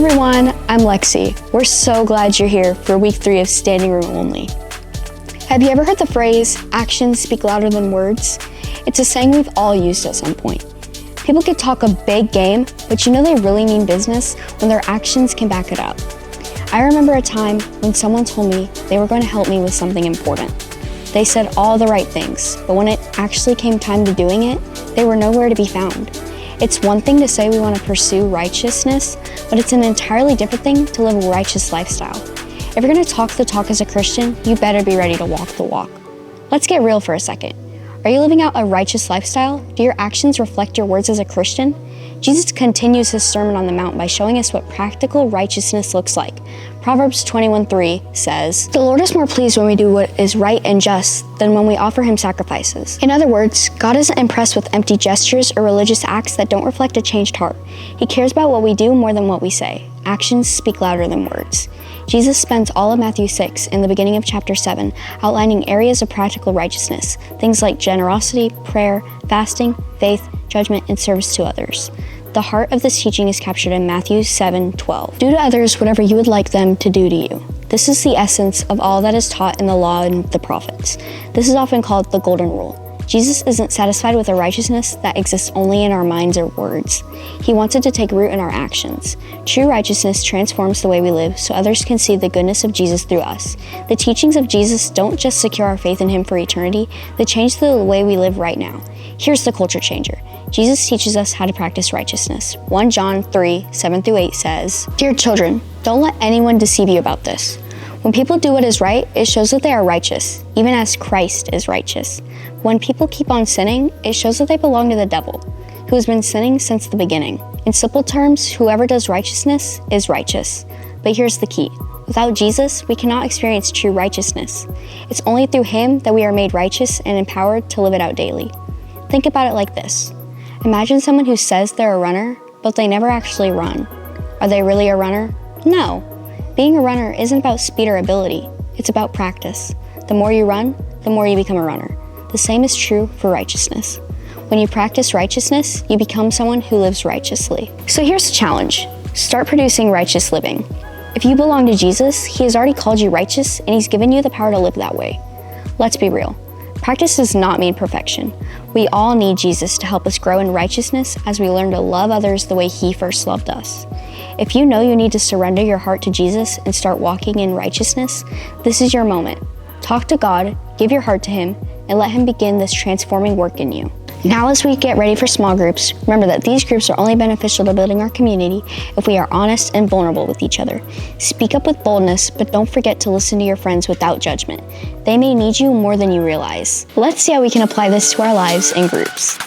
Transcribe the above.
everyone, I'm Lexie. We're so glad you're here for week 3 of Standing Room Only. Have you ever heard the phrase, actions speak louder than words? It's a saying we've all used at some point. People can talk a big game, but you know they really mean business when their actions can back it up. I remember a time when someone told me they were going to help me with something important. They said all the right things, but when it actually came time to doing it, they were nowhere to be found. It's one thing to say we want to pursue righteousness, but it's an entirely different thing to live a righteous lifestyle. If you're going to talk the talk as a Christian, you better be ready to walk the walk. Let's get real for a second. Are you living out a righteous lifestyle? Do your actions reflect your words as a Christian? Jesus continues his Sermon on the Mount by showing us what practical righteousness looks like. Proverbs 21:3 says, "The Lord is more pleased when we do what is right and just than when we offer him sacrifices." In other words, God isn't impressed with empty gestures or religious acts that don't reflect a changed heart. He cares about what we do more than what we say. Actions speak louder than words. Jesus spends all of Matthew 6 in the beginning of chapter 7 outlining areas of practical righteousness, things like generosity, prayer, fasting, faith, judgment, and service to others. The heart of this teaching is captured in Matthew 7:12. Do to others whatever you would like them to do to you. This is the essence of all that is taught in the law and the prophets. This is often called the golden rule. Jesus isn't satisfied with a righteousness that exists only in our minds or words. He wants it to take root in our actions. True righteousness transforms the way we live so others can see the goodness of Jesus through us. The teachings of Jesus don't just secure our faith in him for eternity, they change the way we live right now. Here's the culture changer. Jesus teaches us how to practice righteousness. 1 John 3:7-8 says, "Dear children, don't let anyone deceive you about this. When people do what is right, it shows that they are righteous, even as Christ is righteous. When people keep on sinning, it shows that they belong to the devil, who has been sinning since the beginning. In simple terms, whoever does righteousness is righteous." But here's the key. Without Jesus, we cannot experience true righteousness. It's only through him that we are made righteous and empowered to live it out daily. Think about it like this. Imagine someone who says they're a runner, but they never actually run. Are they really a runner? No. Being a runner isn't about speed or ability. It's about practice. The more you run, the more you become a runner. The same is true for righteousness. When you practice righteousness, you become someone who lives righteously. So here's the challenge. Start producing righteous living. If you belong to Jesus, he has already called you righteous, and he's given you the power to live that way. Let's be real. Practice does not mean perfection. We all need Jesus to help us grow in righteousness as we learn to love others the way he first loved us. If you know you need to surrender your heart to Jesus and start walking in righteousness, this is your moment. Talk to God, give your heart to him, and let him begin this transforming work in you. Now as we get ready for small groups, remember that these groups are only beneficial to building our community if we are honest and vulnerable with each other. Speak up with boldness, but don't forget to listen to your friends without judgment. They may need you more than you realize. Let's see how we can apply this to our lives in groups.